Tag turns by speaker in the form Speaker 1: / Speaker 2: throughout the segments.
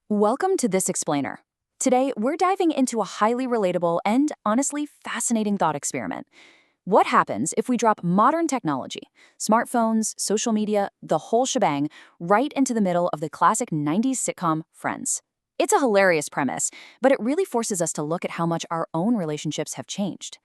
Speaker 1: Welcome to This Explainer. Today, we're diving into a highly relatable and honestly fascinating thought experiment. What happens if we drop modern technology, smartphones, social media, the whole shebang, right into the middle of the classic 90s sitcom Friends? It's a hilarious premise, but it really forces us to look at how much our own relationships have changed.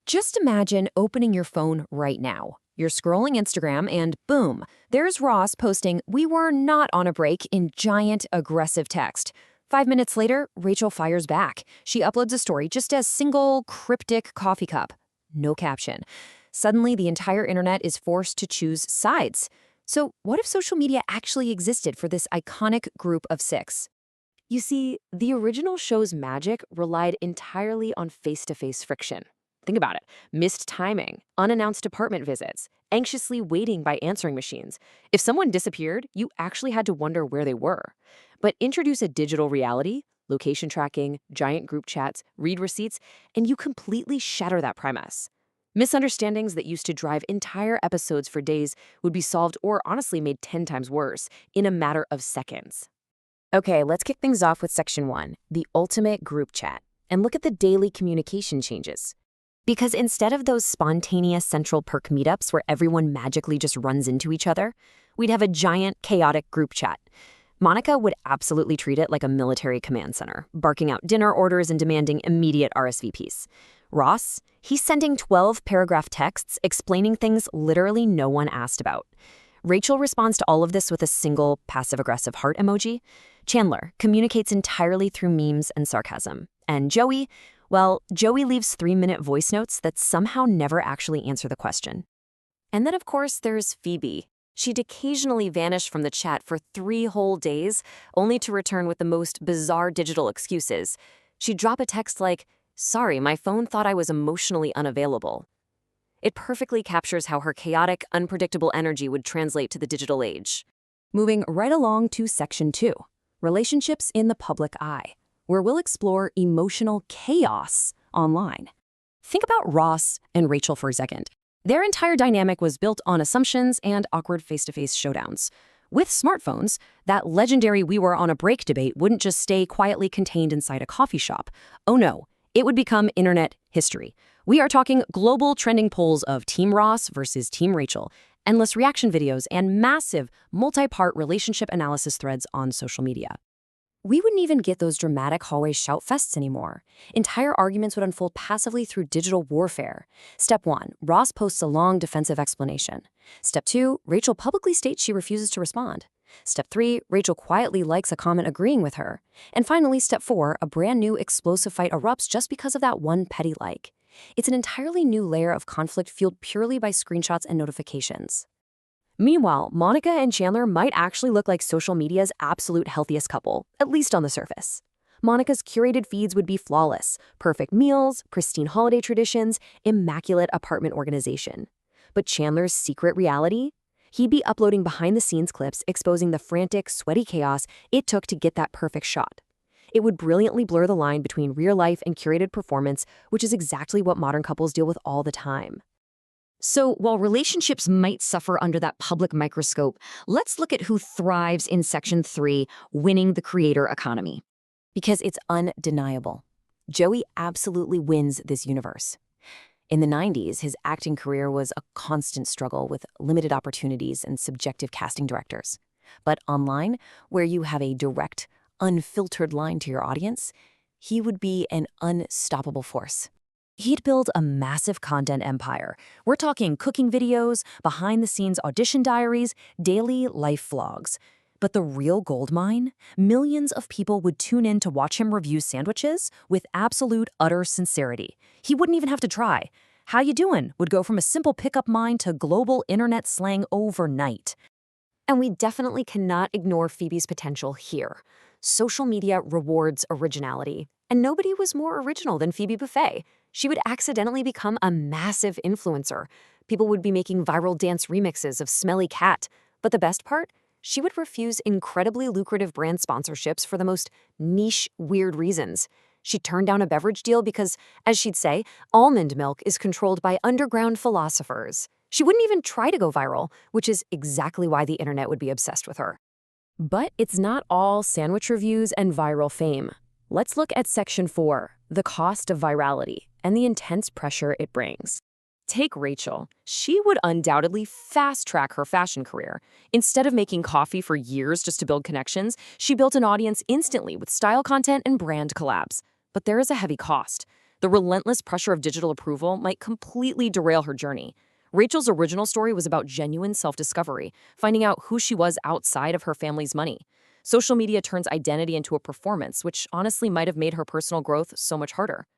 Speaker 2: Just imagine opening your phone right now. You're scrolling Instagram and boom, there's Ross posting, "We were not on a break," in giant, aggressive text. 5 minutes later, Rachel fires back. She uploads a story just as single, cryptic coffee cup. No caption. Suddenly, the entire internet is forced to choose sides. So, what if social media actually existed for this iconic group of six? You see, the original show's magic relied entirely on face-to-face friction. Think about it. Missed timing, unannounced apartment visits, anxiously waiting by answering machines. If someone disappeared, you actually had to wonder where they were. But introduce a digital reality, location tracking, giant group chats, read receipts, and you completely shatter that premise. Misunderstandings that used to drive entire episodes for days would be solved or honestly made 10 times worse in a matter of seconds. Okay, let's kick things off with section 1, the ultimate group chat, and look at the daily communication changes. Because instead of those spontaneous Central Perk meetups where everyone magically just runs into each other, we'd have a giant, chaotic group chat. Monica would absolutely treat it like a military command center, barking out dinner orders and demanding immediate RSVPs. Ross, he's sending 12-paragraph texts explaining things literally no one asked about. Rachel responds to all of this with a single passive-aggressive heart emoji. Chandler communicates entirely through memes and sarcasm. And Joey, well, Joey leaves 3-minute voice notes that somehow never actually answer the question. And then, of course, there's Phoebe. She'd occasionally vanish from the chat for 3 whole days, only to return with the most bizarre digital excuses. She'd drop a text like, "Sorry, my phone thought I was emotionally unavailable." It perfectly captures how her chaotic, unpredictable energy would translate to the digital age. Moving right along to section 2, relationships in the public eye, where we'll explore emotional chaos online. Think about Ross and Rachel for a second. Their entire dynamic was built on assumptions and awkward face-to-face showdowns. With smartphones, that legendary "we were on a break" debate wouldn't just stay quietly contained inside a coffee shop. Oh no, it would become internet history. We are talking global trending polls of Team Ross versus Team Rachel, endless reaction videos, and massive, multi-part relationship analysis threads on social media. We wouldn't even get those dramatic hallway shout-fests anymore. Entire arguments would unfold passively through digital warfare. Step 1, Ross posts a long defensive explanation. Step 2, Rachel publicly states she refuses to respond. Step 3, Rachel quietly likes a comment agreeing with her. And finally, Step 4, a brand new explosive fight erupts just because of that one petty like. It's an entirely new layer of conflict fueled purely by screenshots and notifications. Meanwhile, Monica and Chandler might actually look like social media's absolute healthiest couple, at least on the surface. Monica's curated feeds would be flawless, perfect meals, pristine holiday traditions, immaculate apartment organization. But Chandler's secret reality? He'd be uploading behind-the-scenes clips exposing the frantic, sweaty chaos it took to get that perfect shot. It would brilliantly blur the line between real life and curated performance, which is exactly what modern couples deal with all the time. So, while relationships might suffer under that public microscope, let's look at who thrives in section 3, winning the creator economy.
Speaker 1: Because it's undeniable. Joey absolutely wins this universe. In the 90s, his acting career was a constant struggle with limited opportunities and subjective casting directors. But online, where you have a direct, unfiltered line to your audience, he would be an unstoppable force. He'd build a massive content empire. We're talking cooking videos, behind-the-scenes audition diaries, daily life vlogs. But the real gold mine? Millions of people would tune in to watch him review sandwiches with absolute, utter sincerity. He wouldn't even have to try. "How you doing?" would go from a simple pickup line to global internet slang overnight. And we definitely cannot ignore Phoebe's potential here. Social media rewards originality, and nobody was more original than Phoebe Buffay. She would accidentally become a massive influencer. People would be making viral dance remixes of Smelly Cat. But the best part? She would refuse incredibly lucrative brand sponsorships for the most niche, weird reasons. She'd turn down a beverage deal because, as she'd say, almond milk is controlled by underground philosophers. She wouldn't even try to go viral, which is exactly why the internet would be obsessed with her.
Speaker 3: But it's not all sandwich reviews and viral fame. Let's look at Section 4, the cost of virality and the intense pressure it brings. Take Rachel. She would undoubtedly fast-track her fashion career. Instead of making coffee for years just to build connections, she built an audience instantly with style content and brand collabs. But there is a heavy cost. The relentless pressure of digital approval might completely derail her journey. Rachel's original story was about genuine self-discovery, finding out who she was outside of her family's money. Social media turns identity into a performance, which honestly might have made her personal growth so much harder.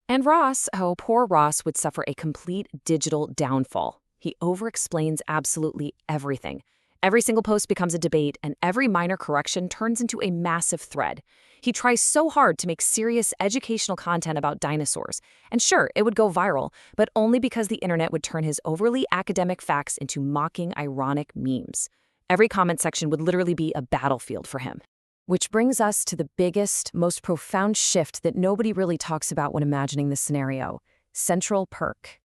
Speaker 3: And Ross, oh, poor Ross would suffer a complete digital downfall. He overexplains absolutely everything. Every single post becomes a debate, and every minor correction turns into a massive thread. He tries so hard to make serious educational content about dinosaurs. And sure, it would go viral, but only because the internet would turn his overly academic facts into mocking, ironic memes. Every comment section would literally be a battlefield for him. Which brings us to the biggest, most profound shift that nobody really talks about when imagining this scenario: Central Perk.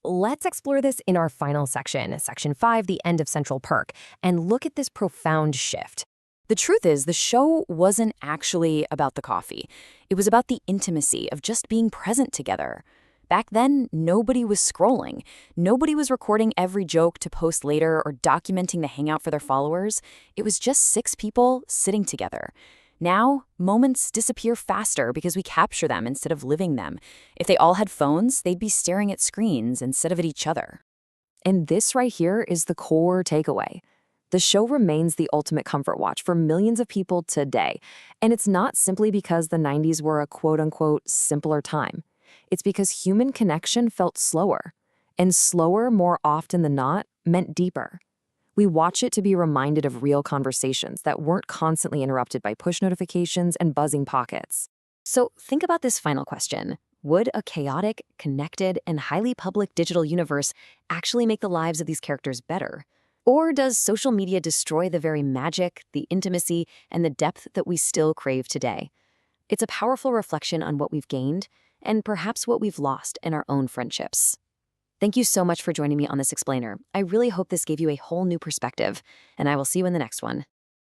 Speaker 3: Let's explore this in our final section, Section 5, the end of Central Perk, and look at this profound shift. The truth is, the show wasn't actually about the coffee. It was about the intimacy of just being present together. Back then, nobody was scrolling. Nobody was recording every joke to post later or documenting the hangout for their followers. It was just 6 people sitting together. Now, moments disappear faster because we capture them instead of living them. If they all had phones, they'd be staring at screens instead of at each other. And this right here is the core takeaway. The show remains the ultimate comfort watch for millions of people today. And it's not simply because the 90s were a quote-unquote simpler time. It's because human connection felt slower. And slower, more often than not, meant deeper. We watch it to be reminded of real conversations that weren't constantly interrupted by push notifications and buzzing pockets. So think about this final question. Would a chaotic, connected, and highly public digital universe actually make the lives of these characters better? Or does social media destroy the very magic, the intimacy, and the depth that we still crave today? It's a powerful reflection on what we've gained and perhaps what we've lost in our own friendships. Thank you so much for joining me on this explainer. I really hope this gave you a whole new perspective, and I will see you in the next one.